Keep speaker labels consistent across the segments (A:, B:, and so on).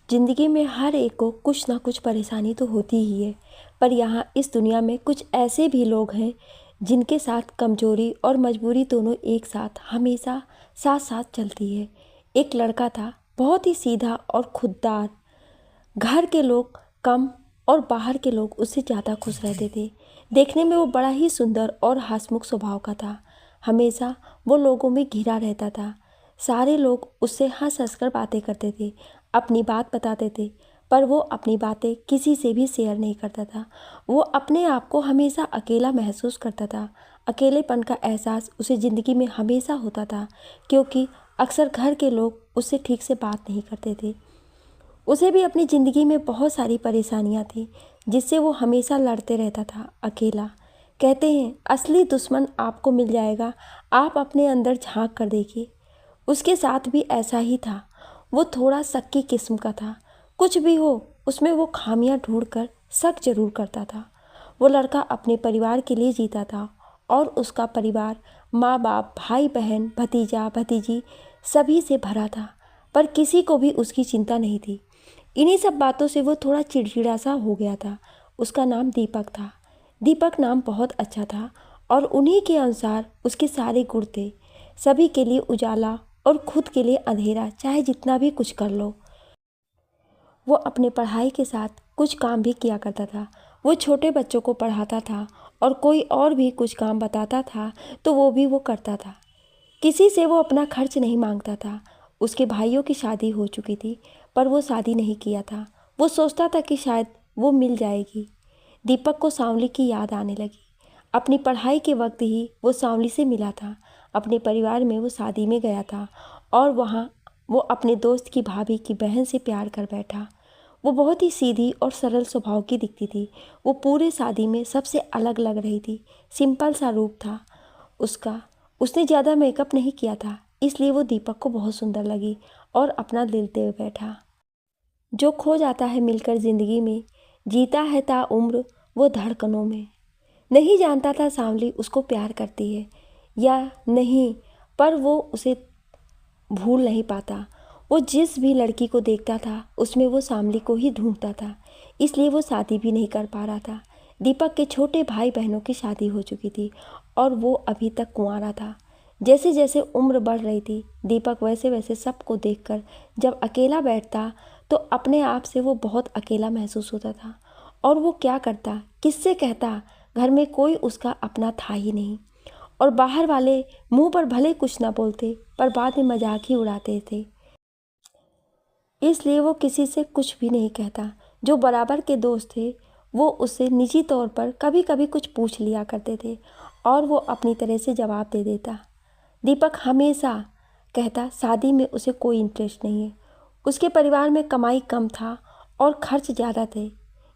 A: जिंदगी में हर एक को कुछ ना कुछ परेशानी तो होती ही है। पर यहाँ इस दुनिया में कुछ ऐसे भी लोग हैं जिनके साथ कमजोरी और मजबूरी दोनों एक साथ हमेशा साथ साथ चलती है। एक लड़का था, बहुत ही सीधा और खुददार। घर के लोग कम और बाहर के लोग उससे ज़्यादा खुश रहते थे। देखने में वो बड़ा ही सुंदर और हंसमुख स्वभाव का था। हमेशा वो लोगों में घिरा रहता था। सारे लोग उससे हंस हंस कर बातें करते थे, अपनी बात बताते थे, पर वो अपनी बातें किसी से भी शेयर नहीं करता था। वो अपने आप को हमेशा अकेला महसूस करता था। अकेलेपन का एहसास उसे ज़िंदगी में हमेशा होता था, क्योंकि अक्सर घर के लोग उससे ठीक से बात नहीं करते थे। उसे भी अपनी ज़िंदगी में बहुत सारी परेशानियां थी, जिससे वो हमेशा लड़ते रहता था अकेला। कहते हैं असली दुश्मन आपको मिल जाएगा, आप अपने अंदर झांक कर देखिए। उसके साथ भी ऐसा ही था। वो थोड़ा शक्की किस्म का था। कुछ भी हो, उसमें वो खामियां ढूंढकर शक जरूर करता था। वो लड़का अपने परिवार के लिए जीता था और उसका परिवार माँ बाप, भाई बहन, भतीजा भतीजी सभी से भरा था, पर किसी को भी उसकी चिंता नहीं थी। इन्हीं सब बातों से वो थोड़ा चिड़चिड़ा सा हो गया था। उसका नाम दीपक था। दीपक नाम बहुत अच्छा था और उन्हीं के अनुसार उसके सारे गुण थे। सभी के लिए उजाला और खुद के लिए अंधेरा, चाहे जितना भी कुछ कर लो। वो अपने पढ़ाई के साथ कुछ काम भी किया करता था। वो छोटे बच्चों को पढ़ाता था और कोई और भी कुछ काम बताता था तो वो भी वो करता था। किसी से वो अपना खर्च नहीं मांगता था। उसके भाइयों की शादी हो चुकी थी, पर वो शादी नहीं किया था। वो सोचता था कि शायद वो मिल जाएगी। दीपक को सांवली की याद आने लगी। अपनी पढ़ाई के वक्त ही वो सांवली से मिला था। अपने परिवार में वो शादी में गया था और वहाँ वो अपने दोस्त की भाभी की बहन से प्यार कर बैठा। वो बहुत ही सीधी और सरल स्वभाव की दिखती थी। वो पूरे शादी में सबसे अलग लग रही थी। सिंपल सा रूप था उसका। उसने ज़्यादा मेकअप नहीं किया था, इसलिए वो दीपक को बहुत सुंदर लगी और अपना दिल दे बैठा। जो खो जाता है मिलकर ज़िंदगी में, जीता है ता उम्र वो धड़कनों में। नहीं जानता था सांवली उसको प्यार करती है या नहीं, पर वो उसे भूल नहीं पाता। वो जिस भी लड़की को देखता था उसमें वो सांवली को ही ढूंढता था, इसलिए वो शादी भी नहीं कर पा रहा था। दीपक के छोटे भाई बहनों की शादी हो चुकी थी और वो अभी तक कुंवारा था। जैसे जैसे उम्र बढ़ रही थी, दीपक वैसे वैसे सबको देखकर जब अकेला बैठता तो अपने आप से वो बहुत अकेला महसूस होता था। और वो क्या करता, किससे कहता? घर में कोई उसका अपना था ही नहीं और बाहर वाले मुंह पर भले कुछ ना बोलते, पर बाद में मजाक ही उड़ाते थे। इसलिए वो किसी से कुछ भी नहीं कहता। जो बराबर के दोस्त थे वो उससे निजी तौर पर कभी कभी कुछ पूछ लिया करते थे और वो अपनी तरह से जवाब दे देता। दीपक हमेशा कहता शादी में उसे कोई इंटरेस्ट नहीं है। उसके परिवार में कमाई कम था और खर्च ज़्यादा थे,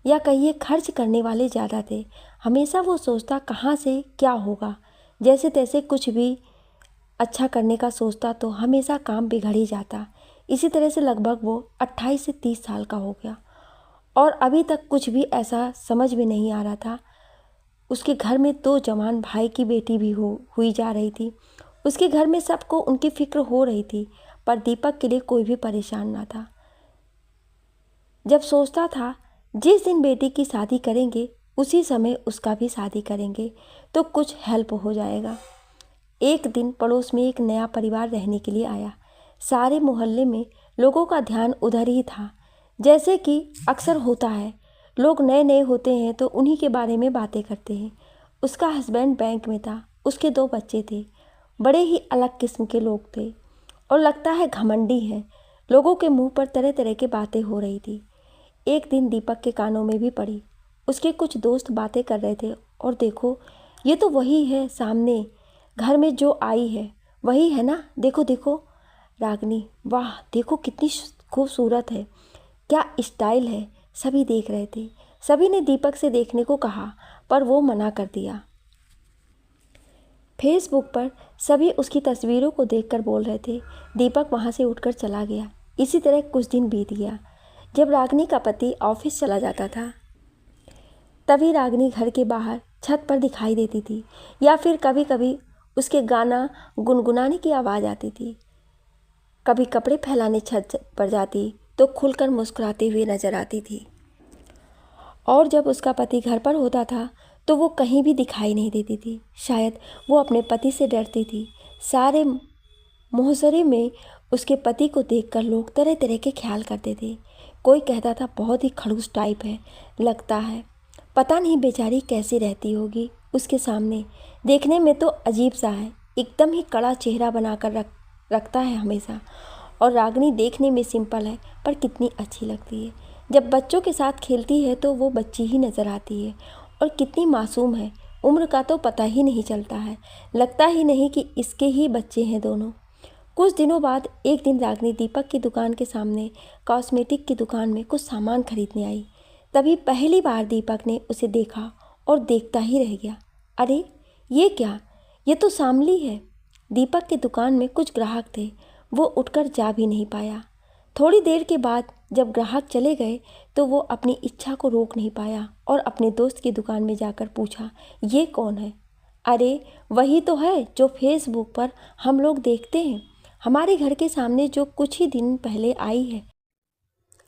A: या कहिए खर्च करने वाले ज़्यादा थे। हमेशा वो सोचता कहाँ से क्या होगा। जैसे तैसे कुछ भी अच्छा करने का सोचता तो हमेशा काम बिगड़ ही जाता। इसी तरह से लगभग वो 28 से 30 साल का हो गया और अभी तक कुछ भी ऐसा समझ में नहीं आ रहा था। उसके घर में 2 जवान भाई की बेटी भी हुई जा रही थी। उसके घर में सबको उनकी फिक्र हो रही थी, पर दीपक के लिए कोई भी परेशान ना था। जब सोचता था जिस दिन बेटी की शादी करेंगे उसी समय उसका भी शादी करेंगे तो कुछ हेल्प हो जाएगा। एक दिन पड़ोस में एक नया परिवार रहने के लिए आया। सारे मोहल्ले में लोगों का ध्यान उधर ही था। जैसे कि अक्सर होता है, लोग नए नए होते हैं तो उन्हीं के बारे में बातें करते हैं। उसका हस्बैंड बैंक में था, उसके 2 बच्चे थे। बड़े ही अलग किस्म के लोग थे और लगता है घमंडी हैं। लोगों के मुंह पर तरह तरह की बातें हो रही थी। एक दिन दीपक के कानों में भी पड़ी। उसके कुछ दोस्त बातें कर रहे थे और देखो, ये तो वही है सामने घर में जो आई है, वही है ना, देखो देखो रागनी, वाह देखो कितनी खूबसूरत है, क्या स्टाइल है। सभी देख रहे थे। सभी ने दीपक से देखने को कहा, पर वो मना कर दिया। फेसबुक पर सभी उसकी तस्वीरों को देखकर बोल रहे थे। दीपक वहाँ से उठकर चला गया। इसी तरह कुछ दिन बीत गया। जब रागनी का पति ऑफिस चला जाता था तभी रागनी घर के बाहर छत पर दिखाई देती थी, या फिर कभी कभी उसके गाना गुनगुनाने की आवाज़ आती थी। कभी कपड़े फैलाने छत पर जाती, तो खुलकर मुस्कुराती हुई नजर आती थी, और जब उसका पति घर पर होता था तो वो कहीं भी दिखाई नहीं देती थी। शायद वो अपने पति से डरती थी। सारे मोहल्ले में उसके पति को देखकर लोग तरह तरह के ख्याल करते थे। कोई कहता था बहुत ही खड़ूस टाइप है, लगता है पता नहीं बेचारी कैसी रहती होगी उसके सामने, देखने में तो अजीब सा है, एकदम ही कड़ा चेहरा बनाकर रखता है हमेशा। और रागिनी देखने में सिंपल है पर कितनी अच्छी लगती है। जब बच्चों के साथ खेलती है तो वो बच्ची ही नज़र आती है, और कितनी मासूम है, उम्र का तो पता ही नहीं चलता है, लगता ही नहीं कि इसके ही बच्चे हैं दोनों। कुछ दिनों बाद एक दिन रागिनी दीपक की दुकान के सामने कॉस्मेटिक की दुकान में कुछ सामान खरीदने आई। तभी पहली बार दीपक ने उसे देखा और देखता ही रह गया। अरे ये क्या, ये तो शामली है। दीपक की दुकान में कुछ ग्राहक थे, वो उठकर जा भी नहीं पाया। थोड़ी देर के बाद जब ग्राहक चले गए तो वो अपनी इच्छा को रोक नहीं पाया और अपने दोस्त की दुकान में जाकर पूछा, ये कौन है? अरे वही तो है जो फेसबुक पर हम लोग देखते हैं, हमारे घर के सामने जो कुछ ही दिन पहले आई है।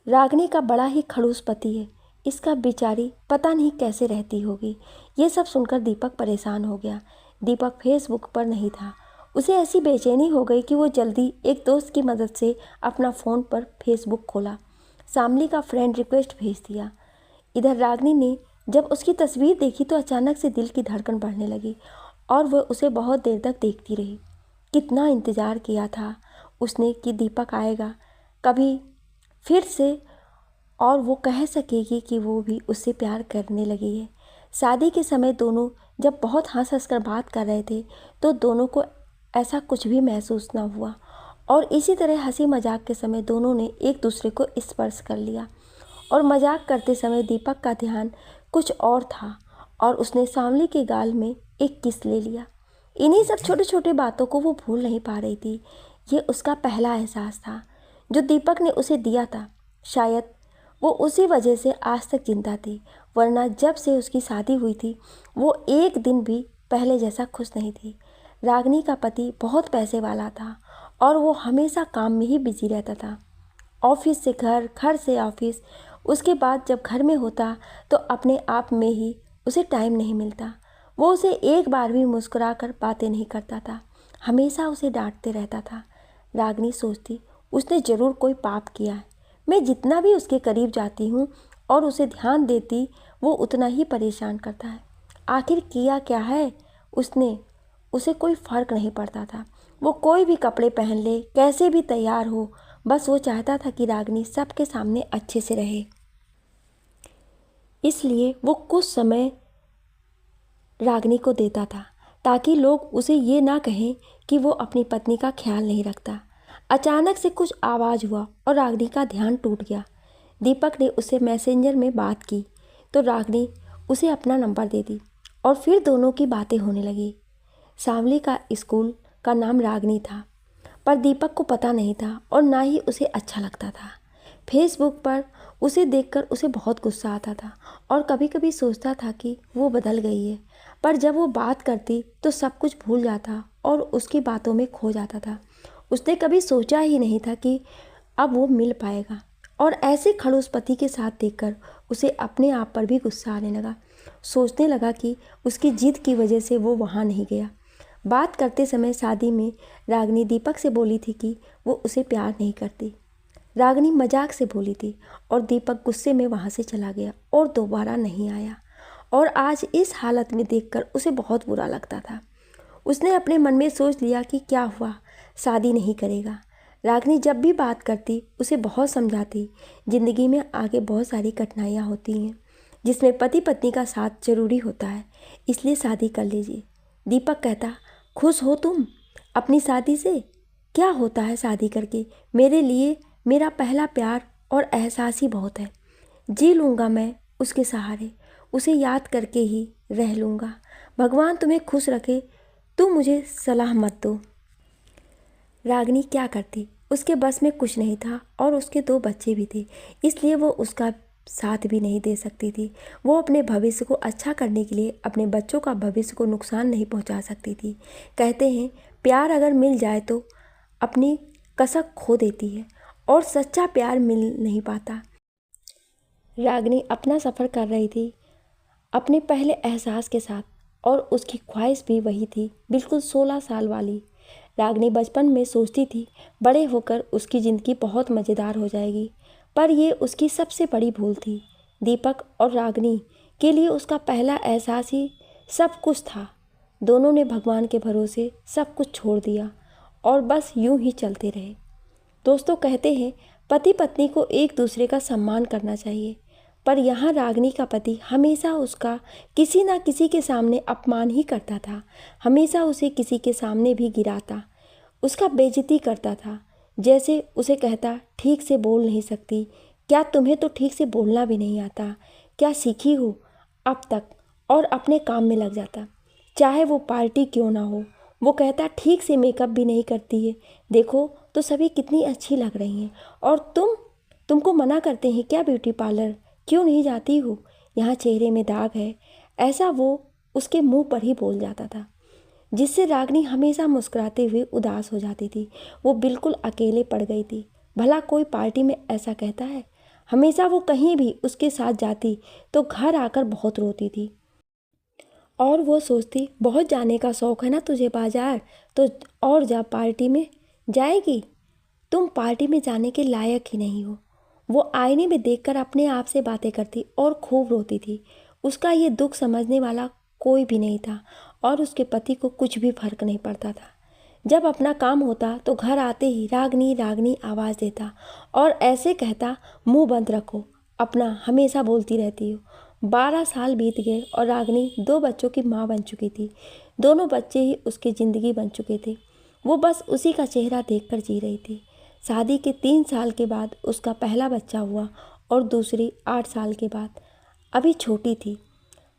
A: रागिनी का बड़ा ही खड़ूस पति है, इसका बेचारी पता नहीं कैसे रहती होगी। ये सब सुनकर दीपक परेशान हो गया। दीपक फेसबुक पर नहीं था। उसे ऐसी बेचैनी हो गई कि वो जल्दी एक दोस्त की मदद से अपना फ़ोन पर फेसबुक खोला, शामली का फ्रेंड रिक्वेस्ट भेज दिया। इधर रागिनी ने जब उसकी तस्वीर देखी तो अचानक से दिल की धड़कन बढ़ने लगी और वह उसे बहुत देर तक देखती रही। कितना इंतज़ार किया था उसने कि दीपक आएगा कभी फिर से और वो कह सकेगी कि वो भी उससे प्यार करने लगी है। शादी के समय दोनों जब बहुत हंस हंस कर बात कर रहे थे तो दोनों को ऐसा कुछ भी महसूस न हुआ, और इसी तरह हंसी मजाक के समय दोनों ने एक दूसरे को स्पर्श कर लिया। और मजाक करते समय दीपक का ध्यान कुछ और था और उसने शामली के गाल में एक किस ले लिया। इन्हीं सब छोटे छोटे बातों को वो भूल नहीं पा रही थी। ये उसका पहला एहसास था जो दीपक ने उसे दिया था। शायद वो उसी वजह से आज तक जिंदा थी, वरना जब से उसकी शादी हुई थी वो एक दिन भी पहले जैसा खुश नहीं थी। रागिनी का पति बहुत पैसे वाला था और वो हमेशा काम में ही बिजी रहता था। ऑफिस से घर, घर से ऑफिस, उसके बाद जब घर में होता तो अपने आप में ही उसे टाइम नहीं मिलता। वो उसे एक बार भी मुस्कुरा कर बातें नहीं करता था, हमेशा उसे डांटते रहता था। रागिनी सोचती उसने ज़रूर कोई पाप किया है। मैं जितना भी उसके करीब जाती हूँ और उसे ध्यान देती वो उतना ही परेशान करता है। आखिर किया क्या है उसने, उसे कोई फ़र्क नहीं पड़ता था। वो कोई भी कपड़े पहन ले, कैसे भी तैयार हो, बस वो चाहता था कि रागिनी सबके सामने अच्छे से रहे। इसलिए वो कुछ समय रागिनी को देता था ताकि लोग उसे ये ना कहें कि वो अपनी पत्नी का ख्याल नहीं रखता। अचानक से कुछ आवाज़ हुआ और रागिनी का ध्यान टूट गया। दीपक ने उससे मैसेंजर में बात की तो रागिनी उसे अपना नंबर दे दी और फिर दोनों की बातें होने लगी। शामली का स्कूल का नाम रागिनी था, पर दीपक को पता नहीं था और ना ही उसे अच्छा लगता था। फेसबुक पर उसे देखकर उसे बहुत गुस्सा आता था और कभी कभी सोचता था कि वो बदल गई है, पर जब वो बात करती तो सब कुछ भूल जाता और उसकी बातों में खो जाता था। उसने कभी सोचा ही नहीं था कि अब वो मिल पाएगा, और ऐसे खड़ूस पति के साथ देखकर उसे अपने आप पर भी गुस्सा आने लगा। सोचने लगा कि उसकी जिद की वजह से वो वहाँ नहीं गया। बात करते समय शादी में रागिनी दीपक से बोली थी कि वो उसे प्यार नहीं करती। रागिनी मजाक से बोली थी और दीपक गुस्से में वहाँ से चला गया और दोबारा नहीं आया। और आज इस हालत में देखकर उसे बहुत बुरा लगता था। उसने अपने मन में सोच लिया कि क्या हुआ, शादी नहीं करेगा। रागिनी जब भी बात करती उसे बहुत समझाती, ज़िंदगी में आगे बहुत सारी कठिनाइयाँ होती हैं जिसमें पति पत्नी का साथ ज़रूरी होता है, इसलिए शादी कर लीजिए। दीपक कहता, खुश हो तुम अपनी शादी से? क्या होता है शादी करके, मेरे लिए मेरा पहला प्यार और एहसास ही बहुत है। जी लूँगा मैं उसके सहारे, उसे याद करके ही रह लूँगा। भगवान तुम्हें खुश रखे, तुम मुझे सलाह मत दो। रागिनी क्या करती, उसके बस में कुछ नहीं था और उसके 2 बच्चे भी थे, इसलिए वो उसका साथ भी नहीं दे सकती थी। वो अपने भविष्य को अच्छा करने के लिए अपने बच्चों का भविष्य को नुकसान नहीं पहुंचा सकती थी। कहते हैं प्यार अगर मिल जाए तो अपनी कसक खो देती है, और सच्चा प्यार मिल नहीं पाता। रागिनी अपना सफ़र कर रही थी अपने पहले एहसास के साथ, और उसकी ख्वाहिश भी वही थी, बिल्कुल 16 साल वाली। रागिनी बचपन में सोचती थी बड़े होकर उसकी ज़िंदगी बहुत मज़ेदार हो जाएगी, पर ये उसकी सबसे बड़ी भूल थी। दीपक और रागिनी के लिए उसका पहला एहसास ही सब कुछ था। दोनों ने भगवान के भरोसे सब कुछ छोड़ दिया और बस यूं ही चलते रहे। दोस्तों, कहते हैं पति पत्नी को एक दूसरे का सम्मान करना चाहिए, पर यहाँ रागिनी का पति हमेशा उसका किसी न किसी के सामने अपमान ही करता था। हमेशा उसे किसी के सामने भी गिराता, उसका बेइज्जती करता था। जैसे उसे कहता, ठीक से बोल नहीं सकती क्या? तुम्हें तो ठीक से बोलना भी नहीं आता, क्या सीखी हो अब तक? और अपने काम में लग जाता, चाहे वो पार्टी क्यों ना हो। वो कहता, ठीक से मेकअप भी नहीं करती है, देखो तो सभी कितनी अच्छी लग रही हैं। और तुमको मना करते हैं क्या ब्यूटी पार्लर क्यों नहीं जाती हो? यहाँ चेहरे में दाग है। ऐसा वो उसके मुंह पर ही बोल जाता था, जिससे रागिनी हमेशा मुस्कुराते हुए उदास हो जाती थी। वो बिल्कुल अकेले पड़ गई थी। भला कोई पार्टी में ऐसा कहता है? हमेशा वो कहीं भी उसके साथ जाती तो घर आकर बहुत रोती थी, और वो सोचती, बहुत जाने का शौक़ है ना तुझे बाजार, तो और जा पार्टी में जाएगी। तुम पार्टी में जाने के लायक ही नहीं हो। वो आईने में देखकर अपने आप से बातें करती और खूब रोती थी। उसका ये दुख समझने वाला कोई भी नहीं था, और उसके पति को कुछ भी फर्क नहीं पड़ता था। जब अपना काम होता तो घर आते ही रागिनी रागिनी आवाज़ देता और ऐसे कहता, मुंह बंद रखो, अपना हमेशा बोलती रहती हो। 12 साल बीत गए और रागिनी 2 बच्चों की माँ बन चुकी थी। दोनों बच्चे ही उसकी ज़िंदगी बन चुके थे। वो बस उसी का चेहरा देखकर जी रही थी। शादी के 3 साल के बाद उसका पहला बच्चा हुआ, और दूसरी 8 साल के बाद। अभी छोटी थी।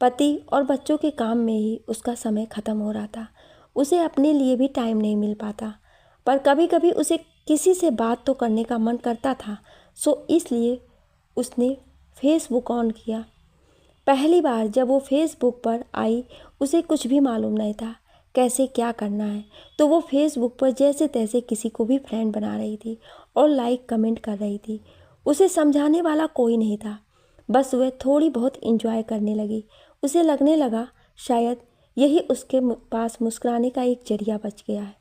A: पति और बच्चों के काम में ही उसका समय ख़त्म हो रहा था। उसे अपने लिए भी टाइम नहीं मिल पाता, पर कभी कभी उसे किसी से बात तो करने का मन करता था। सो इसलिए उसने फेसबुक ऑन किया। पहली बार जब वो फेसबुक पर आई, उसे कुछ भी मालूम नहीं था कैसे क्या करना है, तो वो फेसबुक पर जैसे तैसे किसी को भी फ्रेंड बना रही थी और लाइक कमेंट कर रही थी। उसे समझाने वाला कोई नहीं था, बस वह थोड़ी बहुत एंजॉय करने लगी। उसे लगने लगा शायद यही उसके पास मुस्कुराने का एक जरिया बच गया है,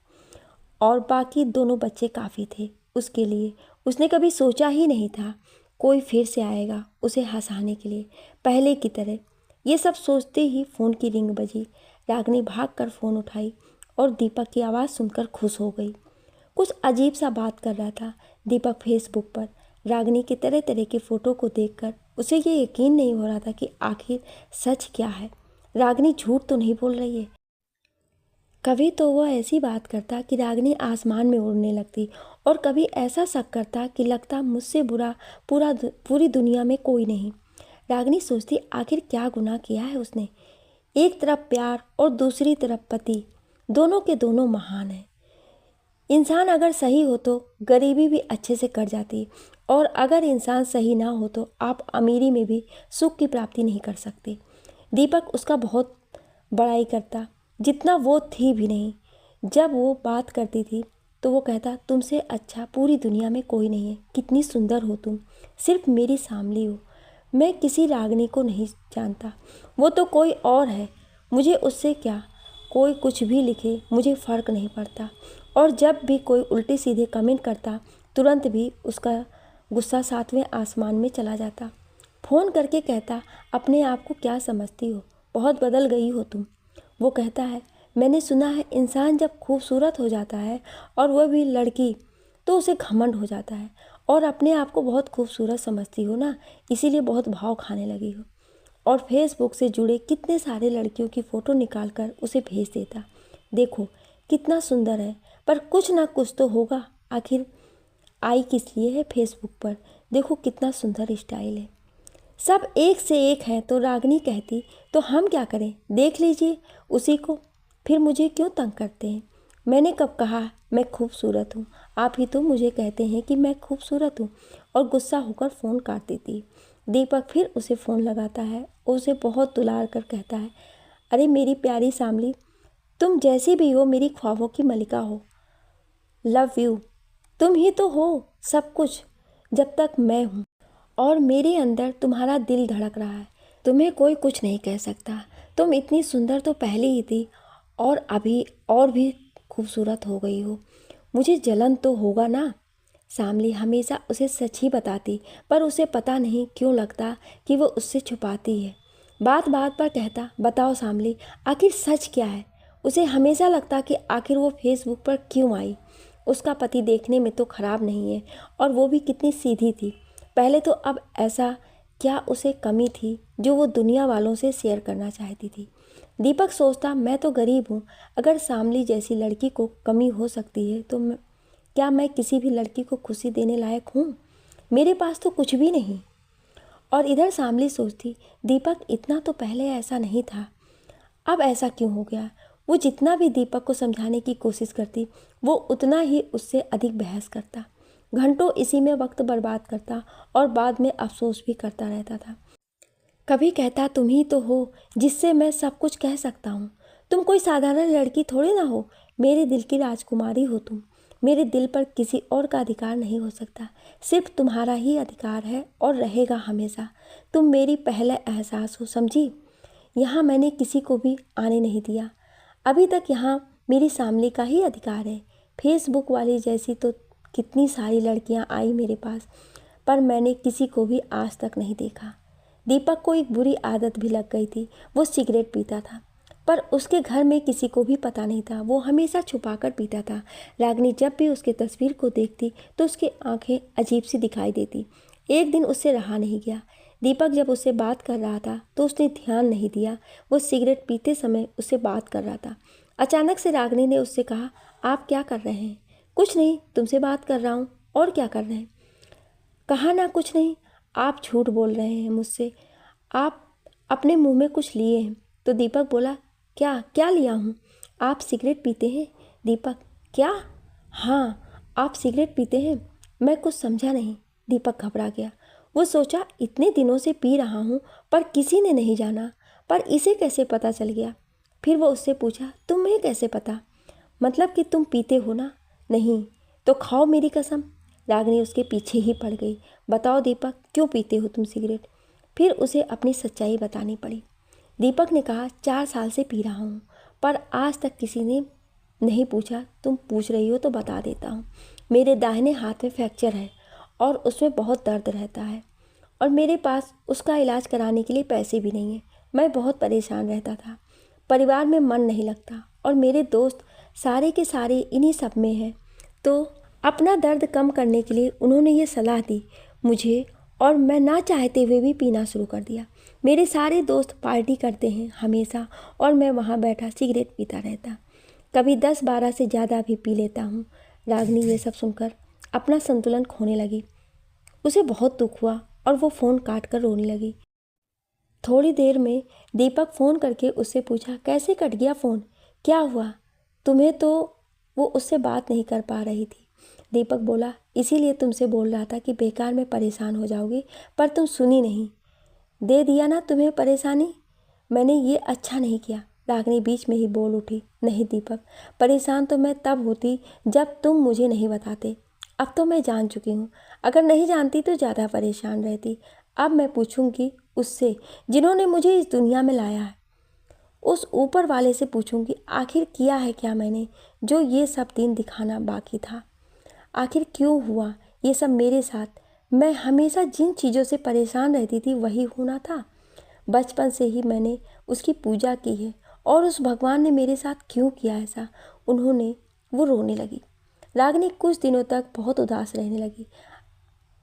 A: और बाकी दोनों बच्चे काफ़ी थे उसके लिए। उसने कभी सोचा ही नहीं था कोई फिर से आएगा उसे हंसाने के लिए पहले की तरह। ये सब सोचते ही फ़ोन की रिंग बजी। रागिनी भागकर फ़ोन उठाई और दीपक की आवाज़ सुनकर खुश हो गई। कुछ अजीब सा बात कर रहा था दीपक फेसबुक पर। रागिनी के तरह तरह के फ़ोटो को देखकर उसे ये यकीन नहीं हो रहा था कि आखिर सच क्या है। रागिनी झूठ तो नहीं बोल रही है। कभी तो वह ऐसी बात करता कि रागिनी आसमान में उड़ने लगती, और कभी ऐसा शक करता कि लगता मुझसे बुरा पूरी दुनिया में कोई नहीं। रागिनी सोचती, आखिर क्या गुनाह किया है उसने। एक तरफ प्यार और दूसरी तरफ पति, दोनों के दोनों महान हैं। इंसान अगर सही हो तो गरीबी भी अच्छे से कट जाती, और अगर इंसान सही ना हो तो आप अमीरी में भी सुख की प्राप्ति नहीं कर सकते। दीपक उसका बहुत बड़ाई करता, जितना वो थी भी नहीं। जब वो बात करती थी तो वो कहता, तुमसे अच्छा पूरी दुनिया में कोई नहीं है, कितनी सुंदर हो तुम, सिर्फ मेरी सांवली हो। मैं किसी रागिनी को नहीं जानता, वो तो कोई और है, मुझे उससे क्या, कोई कुछ भी लिखे मुझे फ़र्क नहीं पड़ता। और जब भी कोई उल्टे सीधे कमेंट करता, तुरंत भी उसका गुस्सा 7वें आसमान में चला जाता। फ़ोन करके कहता, अपने आप को क्या समझती हो, बहुत बदल गई हो तुम। वो कहता है, मैंने सुना है इंसान जब खूबसूरत हो जाता है और वह भी लड़की, तो उसे घमंड हो जाता है, और अपने आप को बहुत खूबसूरत समझती हो ना, इसीलिए बहुत भाव खाने लगी हो। और फेसबुक से जुड़े कितने सारे लड़कियों की फ़ोटो निकाल कर उसे भेज देता। देखो कितना सुंदर है, पर कुछ ना कुछ तो होगा, आखिर आई किस लिए है फेसबुक पर, देखो कितना सुंदर स्टाइल है। सब एक से एक हैं। तो रागिनी कहती, तो हम क्या करें, देख लीजिए उसी को, फिर मुझे क्यों तंग करते हैं। मैंने कब कहा मैं खूबसूरत हूँ, आप ही तो मुझे कहते हैं कि मैं खूबसूरत हूँ। और गुस्सा होकर फ़ोन काट देती। दीपक फिर उसे फ़ोन लगाता है और उसे बहुत दुलार कर कहता है, अरे मेरी प्यारी सांवली, तुम जैसी भी हो मेरी ख्वाबों की मलिका हो, लव यू। तुम ही तो हो सब कुछ जब तक मैं हूँ, और मेरे अंदर तुम्हारा दिल धड़क रहा है। तुम्हें कोई कुछ नहीं कह सकता। तुम इतनी सुंदर तो पहले ही थी, और अभी और भी खूबसूरत हो गई हो। मुझे जलन तो होगा ना। शामली हमेशा उसे सच ही बताती, पर उसे पता नहीं क्यों लगता कि वो उससे छुपाती है। बात बात पर कहता, बताओ शामली, आखिर सच क्या है। उसे हमेशा लगता कि आखिर वो फेसबुक पर क्यों आई। उसका पति देखने में तो खराब नहीं है, और वो भी कितनी सीधी थी पहले तो। अब ऐसा क्या उसे कमी थी जो वो दुनिया वालों से शेयर करना चाहती थी। दीपक सोचता, मैं तो गरीब हूँ। अगर शामली जैसी लड़की को कमी हो सकती है तो क्या मैं किसी भी लड़की को खुशी देने लायक हूँ। मेरे पास तो कुछ भी नहीं। और इधर शामली सोचती, दीपक इतना तो पहले ऐसा नहीं था, अब ऐसा क्यों हो गया। वो जितना भी दीपक को समझाने की कोशिश करती, वो उतना ही उससे अधिक बहस करता। घंटों इसी में वक्त बर्बाद करता और बाद में अफसोस भी करता रहता था। कभी कहता, तुम ही तो हो जिससे मैं सब कुछ कह सकता हूँ। तुम कोई साधारण लड़की थोड़ी ना हो, मेरे दिल की राजकुमारी हो तुम। मेरे दिल पर किसी और का अधिकार नहीं हो सकता, सिर्फ तुम्हारा ही अधिकार है और रहेगा हमेशा। तुम मेरी पहला एहसास हो, समझी। यहाँ मैंने किसी को भी आने नहीं दिया। अभी तक यहाँ मेरी शामली का ही अधिकार है। फेसबुक वाली जैसी तो कितनी सारी लड़कियाँ आई मेरे पास, पर मैंने किसी को भी आज तक नहीं देखा। दीपक को एक बुरी आदत भी लग गई थी, वो सिगरेट पीता था, पर उसके घर में किसी को भी पता नहीं था। वो हमेशा छुपाकर पीता था। रागिनी जब भी उसकी तस्वीर को देखती तो उसकी आंखें अजीब सी दिखाई देती। एक दिन उससे रहा नहीं गया। दीपक जब उससे बात कर रहा था तो उसने ध्यान नहीं दिया, वो सिगरेट पीते समय उससे बात कर रहा था। अचानक से रागिनी ने उससे कहा, आप क्या कर रहे हैं। कुछ नहीं, तुमसे बात कर रहा हूँ। और क्या कर रहे हैं। कहा ना कुछ नहीं। आप झूठ बोल रहे हैं मुझसे, आप अपने मुंह में कुछ लिए हैं। तो दीपक बोला, क्या क्या लिया हूँ। आप सिगरेट पीते हैं। दीपक, क्या। हाँ, आप सिगरेट पीते हैं। मैं कुछ समझा नहीं। दीपक घबरा गया। वो सोचा, इतने दिनों से पी रहा हूँ पर किसी ने नहीं जाना, पर इसे कैसे पता चल गया। फिर वो उससे पूछा, तुम्हें कैसे पता। मतलब कि तुम पीते हो ना। नहीं तो खाओ मेरी कसम। रागिनी उसके पीछे ही पड़ गई। बताओ दीपक, क्यों पीते हो तुम सिगरेट। फिर उसे अपनी सच्चाई बतानी पड़ी। दीपक ने कहा, 4 साल से पी रहा हूँ, पर आज तक किसी ने नहीं पूछा। तुम पूछ रही हो तो बता देता हूँ। मेरे दाहिने हाथ में फ्रैक्चर है और उसमें बहुत दर्द रहता है, और मेरे पास उसका इलाज कराने के लिए पैसे भी नहीं है। मैं बहुत परेशान रहता था, परिवार में मन नहीं लगता, और मेरे दोस्त सारे के सारे इन्हीं सब में हैं। तो अपना दर्द कम करने के लिए उन्होंने ये सलाह दी मुझे, और मैं ना चाहते हुए भी पीना शुरू कर दिया। मेरे सारे दोस्त पार्टी करते हैं हमेशा, और मैं वहाँ बैठा सिगरेट पीता रहता। कभी 10-12 से ज़्यादा भी पी लेता हूँ। रागिनी ये सब सुनकर अपना संतुलन खोने लगी। उसे बहुत दुख हुआ और वो फ़ोन काट कर रोने लगी। थोड़ी देर में दीपक फ़ोन करके उससे पूछा, कैसे कट गया फ़ोन, क्या हुआ तुम्हें। तो वो उससे बात नहीं कर पा रही थी। दीपक बोला, इसीलिए तुमसे बोल रहा था कि बेकार में परेशान हो जाओगी, पर तुम सुनी नहीं। दे दिया ना तुम्हें परेशानी। मैंने ये अच्छा नहीं किया। रागिनी बीच में ही बोल उठी, नहीं दीपक, परेशान तो मैं तब होती जब तुम मुझे नहीं बताते। अब तो मैं जान चुकी हूँ। अगर नहीं जानती तो ज़्यादा परेशान रहती। अब मैं पूछूंगी उससे जिन्होंने मुझे इस दुनिया में लाया है। उस ऊपर वाले से पूछूंगी, आखिर किया है क्या मैंने जो ये सब दिन दिखाना बाकी था। आखिर क्यों हुआ ये सब मेरे साथ। मैं हमेशा जिन चीज़ों से परेशान रहती थी वही होना था। बचपन से ही मैंने उसकी पूजा की है, और उस भगवान ने मेरे साथ क्यों किया ऐसा। वो रोने लगी। रागिनी कुछ दिनों तक बहुत उदास रहने लगी।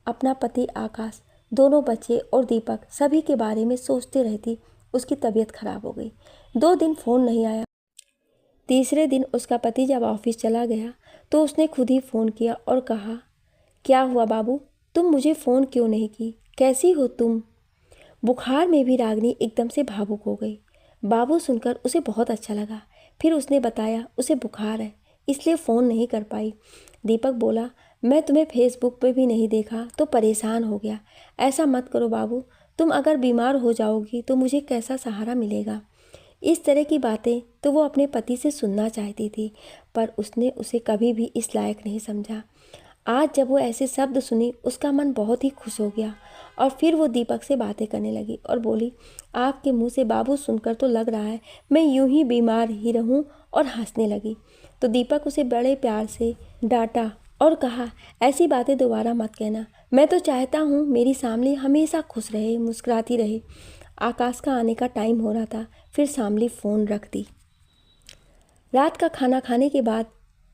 A: अपना पति आकाश, दोनों बच्चे और दीपक सभी के बारे में सोचते रहती। उसकी तबीयत खराब हो गई। 2 दिन फ़ोन नहीं आया। तीसरे दिन उसका पति जब ऑफिस चला गया तो उसने खुद ही फ़ोन किया और कहा, क्या हुआ बाबू, तुम मुझे फ़ोन क्यों नहीं की, कैसी हो तुम। बुखार में भी रागिनी एकदम से भावुक हो गई। बाबू सुनकर उसे बहुत अच्छा लगा। फिर उसने बताया उसे बुखार है, इसलिए फ़ोन नहीं कर पाई। दीपक बोला, मैं तुम्हें फेसबुक पे भी नहीं देखा तो परेशान हो गया। ऐसा मत करो बाबू, तुम अगर बीमार हो जाओगी तो मुझे कैसा सहारा मिलेगा। इस तरह की बातें तो वो अपने पति से सुनना चाहती थी, पर उसने उसे कभी भी इस लायक नहीं समझा। आज जब वो ऐसे शब्द सुनी उसका मन बहुत ही खुश हो गया और फिर वो दीपक से बातें करने लगी और बोली, आपके मुंह से बाबू सुनकर तो लग रहा है मैं यूं ही बीमार ही रहूं, और हंसने लगी। तो दीपक उसे बड़े प्यार से डांटा और कहा, ऐसी बातें दोबारा मत कहना। मैं तो चाहता हूँ मेरी शामली हमेशा खुश रहे, मुस्कुराती रहे। आकाश का आने का टाइम हो रहा था। फिर शामली फ़ोन रख दी। रात का खाना खाने के बाद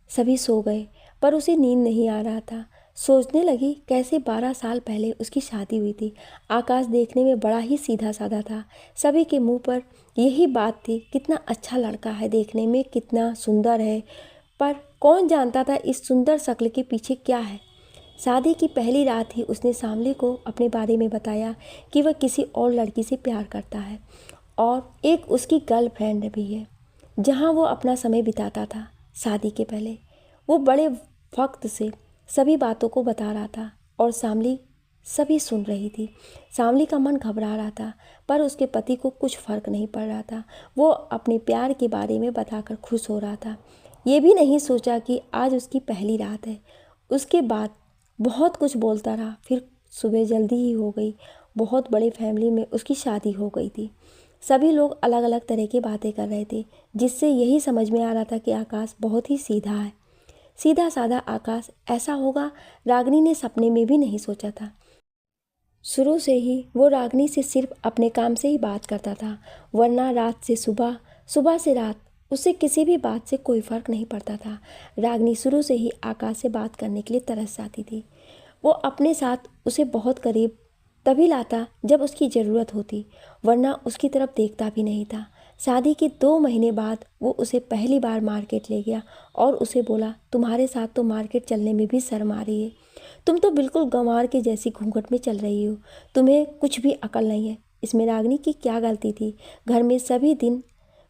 A: सभी सो गए, पर उसे नींद नहीं आ रहा था। सोचने लगी कैसे 12 साल पहले उसकी शादी हुई थी। आकाश देखने में बड़ा ही सीधा साधा था। सभी के मुंह पर यही बात थी, कितना अच्छा लड़का है, देखने में कितना सुंदर है। पर कौन जानता था इस सुंदर शक्ल के पीछे क्या है। शादी की पहली रात ही उसने शामली को अपने बारे में बताया कि वह किसी और लड़की से प्यार करता है और एक उसकी गर्लफ्रेंड भी है जहां वो अपना समय बिताता था। शादी के पहले वो बड़े वक्त से सभी बातों को बता रहा था और शामली सभी सुन रही थी। शामली का मन घबरा रहा था, पर उसके पति को कुछ फर्क नहीं पड़ रहा था। वो अपने प्यार के बारे में बताकर खुश हो रहा था। ये भी नहीं सोचा कि आज उसकी पहली रात है। उसके बाद बहुत कुछ बोलता रहा। फिर सुबह जल्दी ही हो गई। बहुत बड़ी फैमिली में उसकी शादी हो गई थी। सभी लोग अलग अलग तरह की बातें कर रहे थे, जिससे यही समझ में आ रहा था कि आकाश बहुत ही सीधा है। सीधा साधा आकाश ऐसा होगा, रागिनी ने सपने में भी नहीं सोचा था। शुरू से ही वो रागिनी से सिर्फ अपने काम से ही बात करता था, वरना रात से सुबह, सुबह से रात उससे किसी भी बात से कोई फ़र्क नहीं पड़ता था। रागिनी शुरू से ही आकाश से बात करने के लिए तरस जाती थी। वो अपने साथ उसे बहुत करीब तभी लाता जब उसकी ज़रूरत होती, वरना उसकी तरफ देखता भी नहीं था। शादी के 2 महीने बाद वो उसे पहली बार मार्केट ले गया और उसे बोला, तुम्हारे साथ तो मार्केट चलने में भी शर्म आ रही है। तुम तो बिल्कुल गंवार के जैसी घूंघट में चल रही हो। तुम्हें कुछ भी अकल नहीं है। इसमें रागिनी की क्या गलती थी। घर में सभी दिन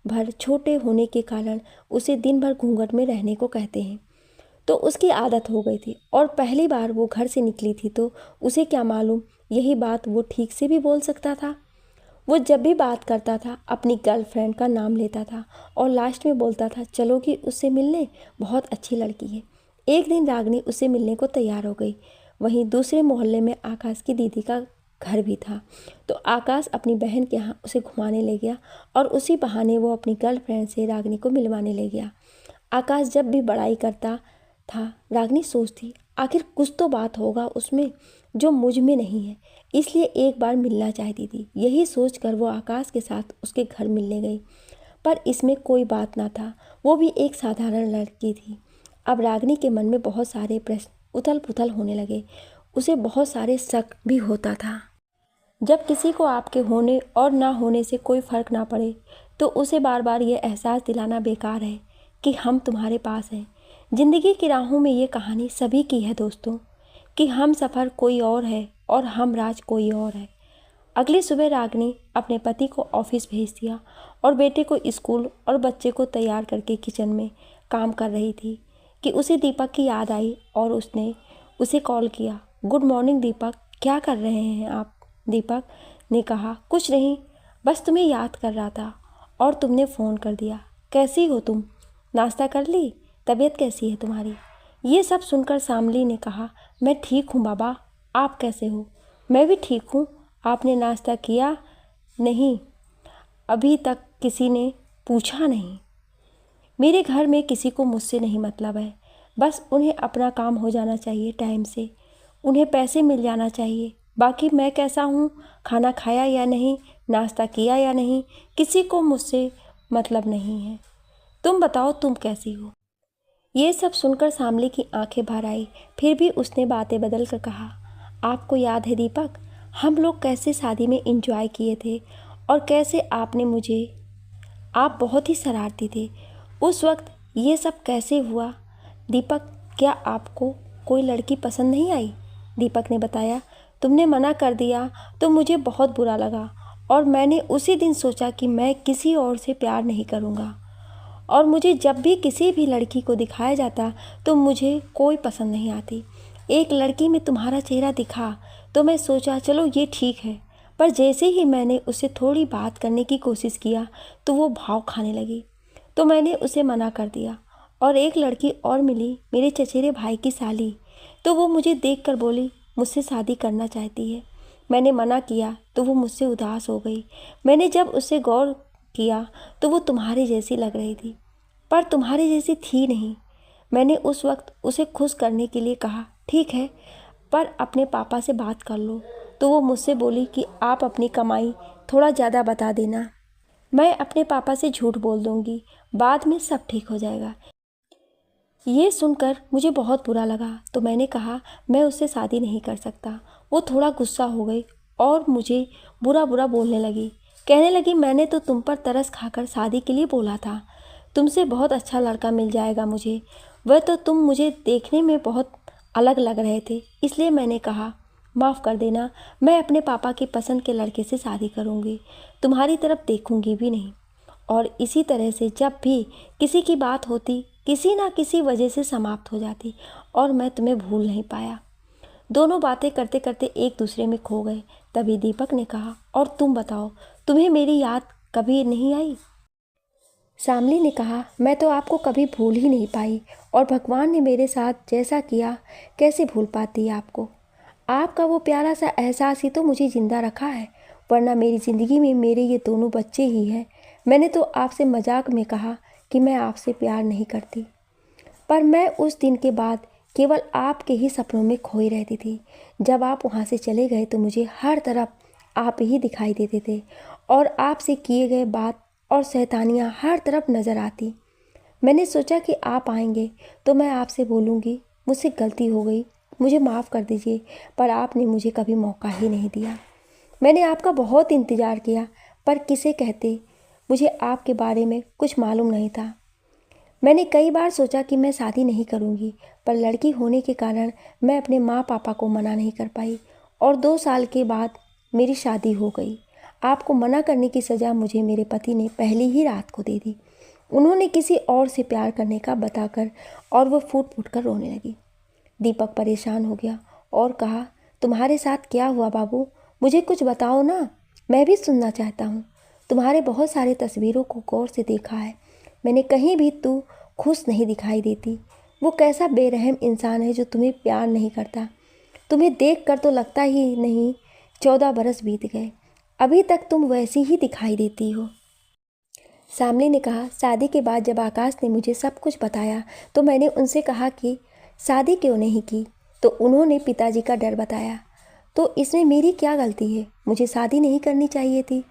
A: भर छोटे होने के कारण उसे दिन भर घूंघट में रहने को कहते हैं, तो उसकी आदत हो गई थी। और पहली बार वो घर से निकली थी, तो उसे क्या मालूम यही बात वो ठीक से भी बोल सकता था। वो जब भी बात करता था अपनी गर्लफ्रेंड का नाम लेता था और लास्ट में बोलता था, चलो कि उससे मिलने, बहुत अच्छी लड़की है। एक दिन रागिनी उससे मिलने को तैयार हो गई। वहीं दूसरे मोहल्ले में आकाश की दीदी का घर भी था, तो आकाश अपनी बहन के यहाँ उसे घुमाने ले गया और उसी बहाने वो अपनी गर्लफ्रेंड से रागिनी को मिलवाने ले गया। आकाश जब भी बड़ाई करता था, रागिनी सोचती, आखिर कुछ तो बात होगा उसमें जो मुझ में नहीं है, इसलिए एक बार मिलना चाहती थी। यही सोचकर वो आकाश के साथ उसके घर मिलने गई, पर इसमें कोई बात ना था। वो भी एक साधारण लड़की थी। अब रागिनी के मन में बहुत सारे प्रश्न उथल पुथल होने लगे। उसे बहुत सारे शक भी होता था। जब किसी को आपके होने और ना होने से कोई फ़र्क ना पड़े, तो उसे बार बार ये एहसास दिलाना बेकार है कि हम तुम्हारे पास हैं। ज़िंदगी की राहों में ये कहानी सभी की है दोस्तों, कि हम सफ़र कोई और है और हम राज कोई और है। अगली सुबह रागिनी अपने पति को ऑफिस भेज दिया और बेटे को स्कूल और बच्चे को तैयार करके किचन में काम कर रही थी कि उसे दीपक की याद आई और उसने उसे कॉल किया। गुड मॉर्निंग दीपक, क्या कर रहे हैं आप? दीपक ने कहा, कुछ नहीं, बस तुम्हें याद कर रहा था और तुमने फ़ोन कर दिया। कैसी हो तुम? नाश्ता कर ली? तबीयत कैसी है तुम्हारी? ये सब सुनकर शामली ने कहा, मैं ठीक हूँ बाबा, आप कैसे हो? मैं भी ठीक हूँ। आपने नाश्ता किया? नहीं, अभी तक किसी ने पूछा नहीं। मेरे घर में किसी को मुझसे नहीं मतलब है। बस उन्हें अपना काम हो जाना चाहिए टाइम से, उन्हें पैसे मिल जाना चाहिए। बाकी मैं कैसा हूँ, खाना खाया या नहीं, नाश्ता किया या नहीं, किसी को मुझसे मतलब नहीं है। तुम बताओ, तुम कैसी हो? ये सब सुनकर शामली की आंखें भर आई। फिर भी उसने बातें बदल कर कहा, आपको याद है दीपक, हम लोग कैसे शादी में एंजॉय किए थे और कैसे आपने मुझे, आप बहुत ही शरारती थे। उस वक्त ये सब कैसे हुआ? दीपक, क्या आपको कोई लड़की पसंद नहीं आई? दीपक ने बताया, तुमने मना कर दिया तो मुझे बहुत बुरा लगा और मैंने उसी दिन सोचा कि मैं किसी और से प्यार नहीं करूँगा। और मुझे जब भी किसी भी लड़की को दिखाया जाता तो मुझे कोई पसंद नहीं आती। एक लड़की में तुम्हारा चेहरा दिखा तो मैं सोचा चलो ये ठीक है, पर जैसे ही मैंने उससे थोड़ी बात करने की कोशिश किया तो वो भाव खाने लगी, तो मैंने उसे मना कर दिया। और एक लड़की और मिली, मेरे चचेरे भाई की साली, तो वो मुझे देखकर बोली, मुझसे शादी करना चाहती है। मैंने मना किया तो वो मुझसे उदास हो गई। मैंने जब उससे गौर किया तो वो तुम्हारी जैसी लग रही थी, पर तुम्हारी जैसी थी नहीं। मैंने उस वक्त उसे खुश करने के लिए कहा, ठीक है, पर अपने पापा से बात कर लो। तो वो मुझसे बोली कि आप अपनी कमाई थोड़ा ज़्यादा बता देना, मैं अपने पापा से झूठ बोल दूँगी, बाद में सब ठीक हो जाएगा। ये सुनकर मुझे बहुत बुरा लगा, तो मैंने कहा मैं उससे शादी नहीं कर सकता। वो थोड़ा गुस्सा हो गई और मुझे बुरा बुरा बोलने लगी। कहने लगी, मैंने तो तुम पर तरस खाकर शादी के लिए बोला था, तुमसे बहुत अच्छा लड़का मिल जाएगा मुझे। वह तो तुम मुझे देखने में बहुत अलग लग रहे थे, इसलिए मैंने कहा माफ़ कर देना, मैं अपने पापा की पसंद के लड़के से शादी करूँगी, तुम्हारी तरफ देखूँगी भी नहीं। और इसी तरह से जब भी किसी की बात होती, किसी ना किसी वजह से समाप्त हो जाती और मैं तुम्हें भूल नहीं पाया। दोनों बातें करते करते एक दूसरे में खो गए। तभी दीपक ने कहा, और तुम बताओ, तुम्हें मेरी याद कभी नहीं आई? शामली ने कहा, मैं तो आपको कभी भूल ही नहीं पाई, और भगवान ने मेरे साथ जैसा किया कैसे भूल पाती आपको। आपका वो प्यारा सा एहसास ही तो मुझे ज़िंदा रखा है, वरना मेरी ज़िंदगी में मेरे ये दोनों बच्चे ही हैं। मैंने तो आपसे मजाक में कहा कि मैं आपसे प्यार नहीं करती, पर मैं उस दिन के बाद केवल आपके ही सपनों में खोई रहती थी। जब आप वहाँ से चले गए तो मुझे हर तरफ आप ही दिखाई देते थे, और आपसे किए गए बात और शैतानियाँ हर तरफ नज़र आती। मैंने सोचा कि आप आएंगे तो मैं आपसे बोलूँगी, मुझसे गलती हो गई, मुझे माफ़ कर दीजिए, पर आपने मुझे कभी मौका ही नहीं दिया। मैंने आपका बहुत इंतज़ार किया, पर किसे कहते, मुझे आपके बारे में कुछ मालूम नहीं था। मैंने कई बार सोचा कि मैं शादी नहीं करूँगी, पर लड़की होने के कारण मैं अपने माँ पापा को मना नहीं कर पाई, और 2 साल के बाद मेरी शादी हो गई। आपको मना करने की सज़ा मुझे मेरे पति ने पहली ही रात को दे दी। उन्होंने किसी और से प्यार करने का बताकर, और वह फूट फूट कर रोने लगी। दीपक परेशान हो गया और कहा, तुम्हारे साथ क्या हुआ बाबू, मुझे कुछ बताओ ना, मैं भी सुनना चाहता हूँ। तुम्हारे बहुत सारे तस्वीरों को गौर से देखा है, मैंने कहीं भी तू खुश नहीं दिखाई देती। वो कैसा बेरहम इंसान है जो तुम्हें प्यार नहीं करता। तुम्हें देख कर तो लगता ही नहीं 14 बरस बीत गए, अभी तक तुम वैसी ही दिखाई देती हो। शामली ने कहा, शादी के बाद जब आकाश ने मुझे सब कुछ बताया तो मैंने उनसे कहा कि शादी क्यों नहीं की, तो उन्होंने पिताजी का डर बताया। तो इसमें मेरी क्या गलती है, मुझे शादी नहीं करनी चाहिए थी।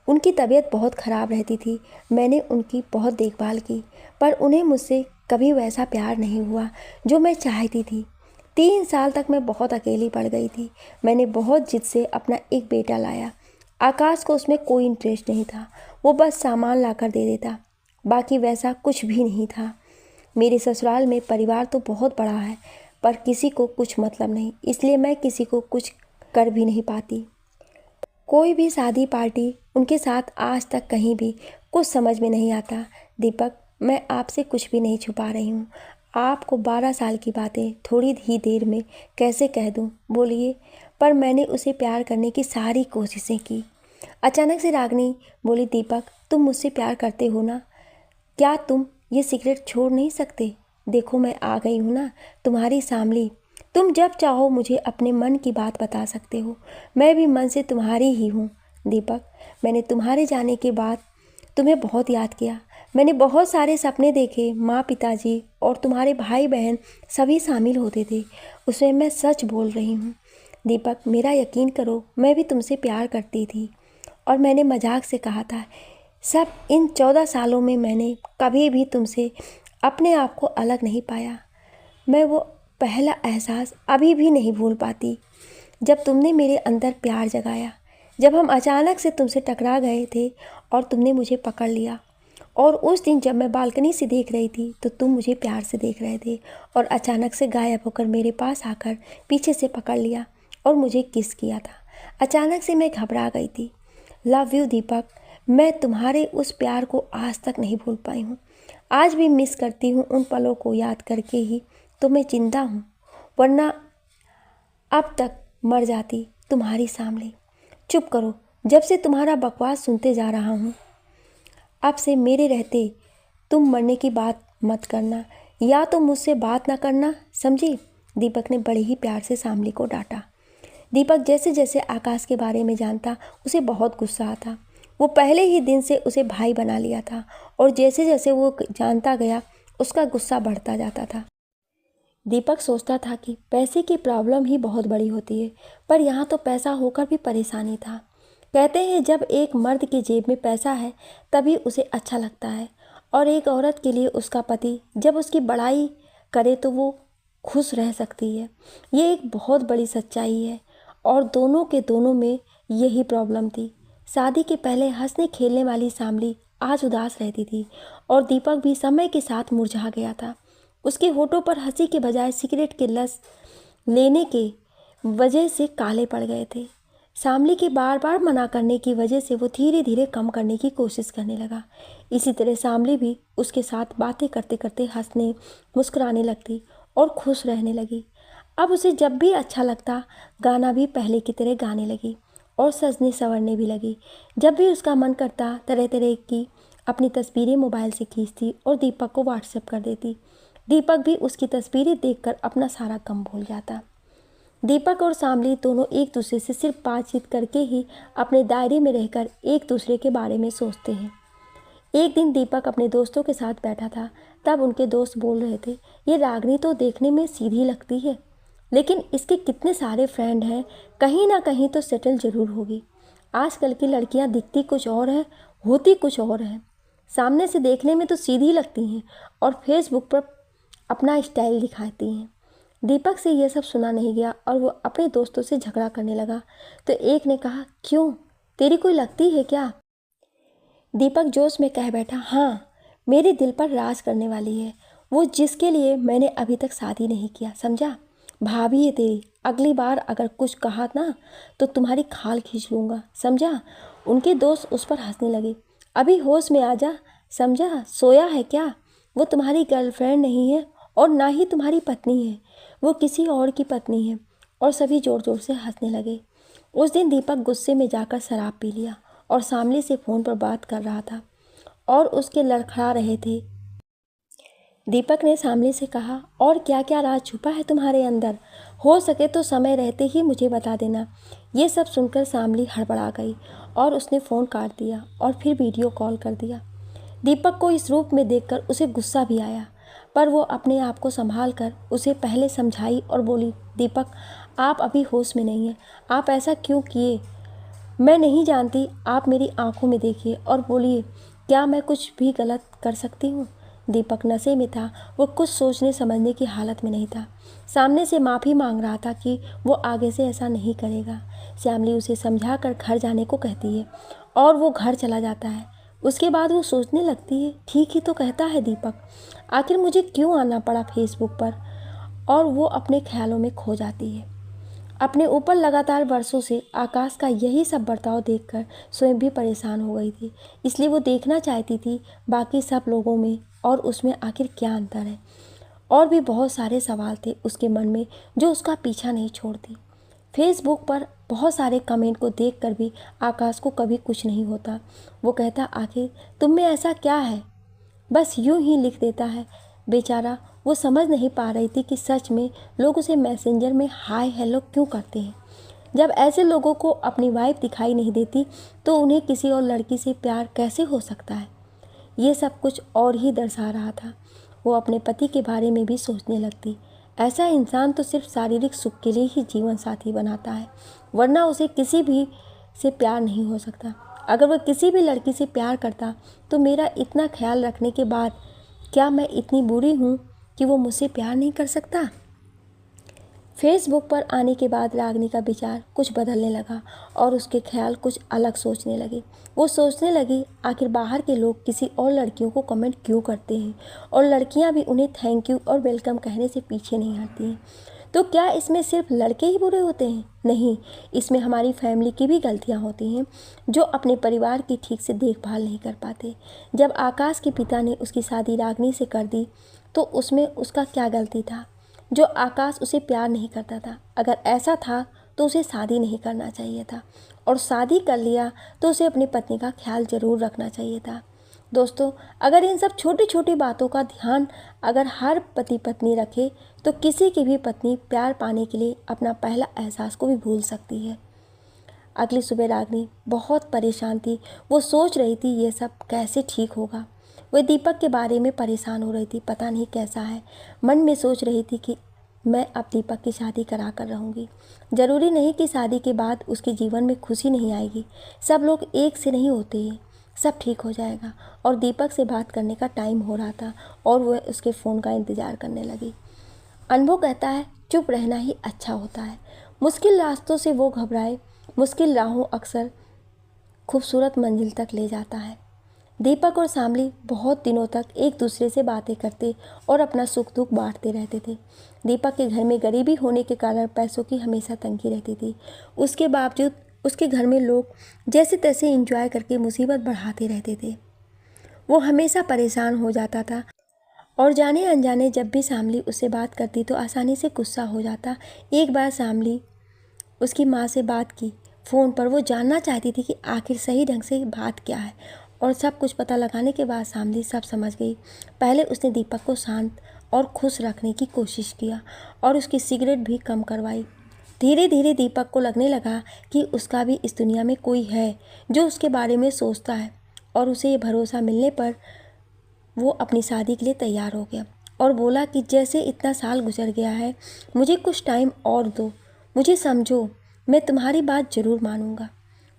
A: उनकी तबीयत बहुत ख़राब रहती थी, मैंने उनकी बहुत देखभाल की, पर उन्हें मुझसे कभी वैसा प्यार नहीं हुआ जो मैं चाहती थी। 3 साल तक मैं बहुत अकेली पड़ गई थी। मैंने बहुत जिद से अपना एक बेटा लाया। आकाश को उसमें कोई इंटरेस्ट नहीं था, वो बस सामान ला कर दे देता, बाकी वैसा कुछ भी नहीं था। मेरे ससुराल में परिवार तो बहुत बड़ा है, पर किसी को कुछ मतलब नहीं, इसलिए मैं किसी को कुछ कर भी नहीं पाती। कोई भी शादी पार्टी उनके साथ आज तक कहीं भी कुछ समझ में नहीं आता। दीपक, मैं आपसे कुछ भी नहीं छुपा रही हूँ। आपको 12 साल की बातें थोड़ी ही देर में कैसे कह दूँ, बोलिए। पर मैंने उसे प्यार करने की सारी कोशिशें की। अचानक से रागिनी बोली, दीपक, तुम मुझसे प्यार करते हो ना? क्या तुम ये सिगरेट छोड़ नहीं सकते? देखो मैं आ गई हूँ ना, तुम्हारी शामली। तुम जब चाहो मुझे अपने मन की बात बता सकते हो, मैं भी मन से तुम्हारी ही हूँ। दीपक, मैंने तुम्हारे जाने के बाद तुम्हें बहुत याद किया। मैंने बहुत सारे सपने देखे, माँ, पिताजी और तुम्हारे भाई बहन सभी शामिल होते थे, उसमें मैं सच बोल रही हूँ। दीपक, मेरा यकीन करो, मैं भी तुमसे प्यार करती थी, और मैंने मजाक से कहा था। सब इन 14 सालों में मैंने कभी भी तुमसे अपने आप को अलग नहीं पाया। मैं वो पहला एहसास अभी भी नहीं भूल पाती जब तुमने मेरे अंदर प्यार जगाया, जब हम अचानक से तुमसे टकरा गए थे और तुमने मुझे पकड़ लिया। और उस दिन जब मैं बालकनी से देख रही थी तो तुम मुझे प्यार से देख रहे थे, और अचानक से गायब होकर मेरे पास आकर पीछे से पकड़ लिया और मुझे किस किया था। अचानक से मैं घबरा गई थी। लव यू दीपक, मैं तुम्हारे उस प्यार को आज तक नहीं भूल पाई हूँ। आज भी मिस करती हूँ उन पलों को याद करके ही तो मैं जिंदा हूँ, वरना अब तक मर जाती तुम्हारी सामने। चुप करो, जब से तुम्हारा बकवास सुनते जा रहा हूँ। अब से मेरे रहते तुम मरने की बात मत करना, या तो मुझसे बात ना करना, समझी? दीपक ने बड़े ही प्यार से शामली को डांटा। दीपक जैसे जैसे आकाश के बारे में जानता उसे बहुत गुस्सा आता। वो पहले ही दिन से उसे भाई बना लिया था और जैसे जैसे वो जानता गया उसका गुस्सा बढ़ता जाता था। दीपक सोचता था कि पैसे की प्रॉब्लम ही बहुत बड़ी होती है, पर यहाँ तो पैसा होकर भी परेशानी था। कहते हैं जब एक मर्द की जेब में पैसा है तभी उसे अच्छा लगता है, और एक औरत के लिए उसका पति जब उसकी बड़ाई करे तो वो खुश रह सकती है। ये एक बहुत बड़ी सच्चाई है और दोनों के दोनों में यही प्रॉब्लम थी। शादी के पहले हंसने खेलने वाली शामली आज उदास रहती थी और दीपक भी समय के साथ मुरझा गया था। उसके होठों पर हंसी के बजाय सिगरेट के लस लेने के वजह से काले पड़ गए थे। शामली के बार बार मना करने की वजह से वो धीरे धीरे कम करने की कोशिश करने लगा। इसी तरह शामली भी उसके साथ बातें करते करते हंसने मुस्कुराने लगती और खुश रहने लगी। अब उसे जब भी अच्छा लगता गाना भी पहले की तरह गाने लगी और सजने संवरने भी लगी। जब भी उसका मन करता तरह तरह की अपनी तस्वीरें मोबाइल से खींचती और दीपक को व्हाट्सएप कर देती। दीपक भी उसकी तस्वीरें देखकर अपना सारा गम भूल जाता। दीपक और शामली दोनों एक दूसरे से सिर्फ बातचीत करके ही अपने दायरे में रहकर एक दूसरे के बारे में सोचते हैं। एक दिन दीपक अपने दोस्तों के साथ बैठा था, तब उनके दोस्त बोल रहे थे, ये रागनी तो देखने में सीधी लगती है, लेकिन इसके कितने सारे फ्रेंड हैं, कहीं ना कहीं तो सेटल जरूर होगी। आजकल की लड़कियां दिखती कुछ और है, होती कुछ और है। सामने से देखने में तो सीधी लगती हैं और फेसबुक पर अपना स्टाइल दिखाती हैं। दीपक से यह सब सुना नहीं गया और वो अपने दोस्तों से झगड़ा करने लगा। तो एक ने कहा, क्यों, तेरी कोई लगती है क्या? दीपक जोश में कह बैठा, हाँ, मेरे दिल पर राज करने वाली है वो, जिसके लिए मैंने अभी तक शादी नहीं किया, समझा? भाभी है तेरी, अगली बार अगर कुछ कहा ना तो तुम्हारी खाल खींच लूँगा, समझा? उनके दोस्त उस पर हंसने लगे। अभी होश में आ जा, समझा? सोया है क्या? वो तुम्हारी गर्लफ्रेंड नहीं है और ना ही तुम्हारी पत्नी है, वो किसी और की पत्नी है। और सभी ज़ोर ज़ोर से हंसने लगे। उस दिन दीपक गुस्से में जाकर शराब पी लिया और शामली से फ़ोन पर बात कर रहा था और उसके लड़खड़ा रहे थे। दीपक ने शामली से कहा, और क्या क्या राज छुपा है तुम्हारे अंदर? हो सके तो समय रहते ही मुझे बता देना। ये सब सुनकर शामली हड़बड़ा गई और उसने फ़ोन काट दिया और फिर वीडियो कॉल कर दिया। दीपक को इस रूप में देखकर उसे गुस्सा भी आया, पर वो अपने आप को संभाल कर उसे पहले समझाई और बोली, दीपक, आप अभी होश में नहीं हैं, आप ऐसा क्यों किए? मैं नहीं जानती, आप मेरी आंखों में देखिए और बोलिए, क्या मैं कुछ भी गलत कर सकती हूँ? दीपक नशे में था, वो कुछ सोचने समझने की हालत में नहीं था। सामने से माफ़ी मांग रहा था कि वो आगे से ऐसा नहीं करेगा। श्यामली उसे समझा कर घर जाने को कहती है और वो घर चला जाता है। उसके बाद वो सोचने लगती है, ठीक ही तो कहता है दीपक, आखिर मुझे क्यों आना पड़ा फेसबुक पर? और वो अपने ख्यालों में खो जाती है। अपने ऊपर लगातार वर्षों से आकाश का यही सब बर्ताव देखकर स्वयं भी परेशान हो गई थी, इसलिए वो देखना चाहती थी बाकी सब लोगों में और उसमें आखिर क्या अंतर है। और भी बहुत सारे सवाल थे उसके मन में जो उसका पीछा नहीं छोड़ती। फेसबुक पर बहुत सारे कमेंट को देखकर भी आकाश को कभी कुछ नहीं होता। वो कहता, आखिर तुम में ऐसा क्या है? बस यूं ही लिख देता है। बेचारा वो समझ नहीं पा रही थी कि सच में लोग उसे मैसेंजर में हाय हेलो क्यों करते हैं। जब ऐसे लोगों को अपनी वाइफ दिखाई नहीं देती तो उन्हें किसी और लड़की से प्यार कैसे हो सकता है? ये सब कुछ और ही दर्शा रहा था। वो अपने पति के बारे में भी सोचने लगती। ऐसा इंसान तो सिर्फ शारीरिक सुख के लिए ही जीवन साथी बनाता है, वरना उसे किसी भी से प्यार नहीं हो सकता। अगर वह किसी भी लड़की से प्यार करता तो मेरा इतना ख्याल रखने के बाद क्या मैं इतनी बुरी हूँ कि वो मुझसे प्यार नहीं कर सकता? फेसबुक पर आने के बाद रागनी का विचार कुछ बदलने लगा और उसके ख्याल कुछ अलग सोचने लगे। वो सोचने लगी, आखिर बाहर के लोग किसी और लड़कियों को कमेंट क्यों करते हैं और लड़कियां भी उन्हें थैंक यू और वेलकम कहने से पीछे नहीं हटती हैं। तो क्या इसमें सिर्फ लड़के ही बुरे होते हैं? नहीं, इसमें हमारी फैमिली की भी गलतियां होती हैं, जो अपने परिवार की ठीक से देखभाल नहीं कर पाते। जब आकाश के पिता ने उसकी शादी रागनी से कर दी तो उसमें उसका क्या गलती था जो आकाश उसे प्यार नहीं करता था? अगर ऐसा था तो उसे शादी नहीं करना चाहिए था, और शादी कर लिया तो उसे अपनी पत्नी का ख्याल ज़रूर रखना चाहिए था। दोस्तों, अगर इन सब छोटी छोटी बातों का ध्यान अगर हर पति पत्नी रखे तो किसी की भी पत्नी प्यार पाने के लिए अपना पहला एहसास को भी भूल सकती है। अगली सुबह रागिनी बहुत परेशान थी। वो सोच रही थी ये सब कैसे ठीक होगा। वह दीपक के बारे में परेशान हो रही थी, पता नहीं कैसा है। मन में सोच रही थी कि मैं अब दीपक की शादी करा कर रहूँगी। ज़रूरी नहीं कि शादी के बाद उसके जीवन में खुशी नहीं आएगी। सब लोग एक से नहीं होते हैं। सब ठीक हो जाएगा। और दीपक से बात करने का टाइम हो रहा था और वह उसके फ़ोन का इंतज़ार करने लगी। अनुभव कहता है चुप रहना ही अच्छा होता है। मुश्किल रास्तों से वो घबराए। मुश्किल राहों अक्सर खूबसूरत मंजिल तक ले जाता है। दीपक और शामली बहुत दिनों तक एक दूसरे से बातें करते और अपना सुख दुख बांटते रहते थे। दीपक के घर में गरीबी होने के कारण पैसों की हमेशा तंगी रहती थी। उसके बावजूद उसके घर में लोग जैसे तैसे एंजॉय करके मुसीबत बढ़ाते रहते थे। वो हमेशा परेशान हो जाता था और जाने अनजाने जब भी शामली उससे बात करती तो आसानी से गुस्सा हो जाता। एक बार शामली उसकी माँ से बात की फ़ोन पर। वो जानना चाहती थी कि आखिर सही ढंग से बात क्या है, और सब कुछ पता लगाने के बाद शामली सब समझ गई। पहले उसने दीपक को शांत और खुश रखने की कोशिश किया और उसकी सिगरेट भी कम करवाई। धीरे धीरे दीपक को लगने लगा कि उसका भी इस दुनिया में कोई है जो उसके बारे में सोचता है, और उसे ये भरोसा मिलने पर वो अपनी शादी के लिए तैयार हो गया और बोला कि जैसे इतना साल गुजर गया है, मुझे कुछ टाइम और दो, मुझे समझो, मैं तुम्हारी बात ज़रूर मानूंगा।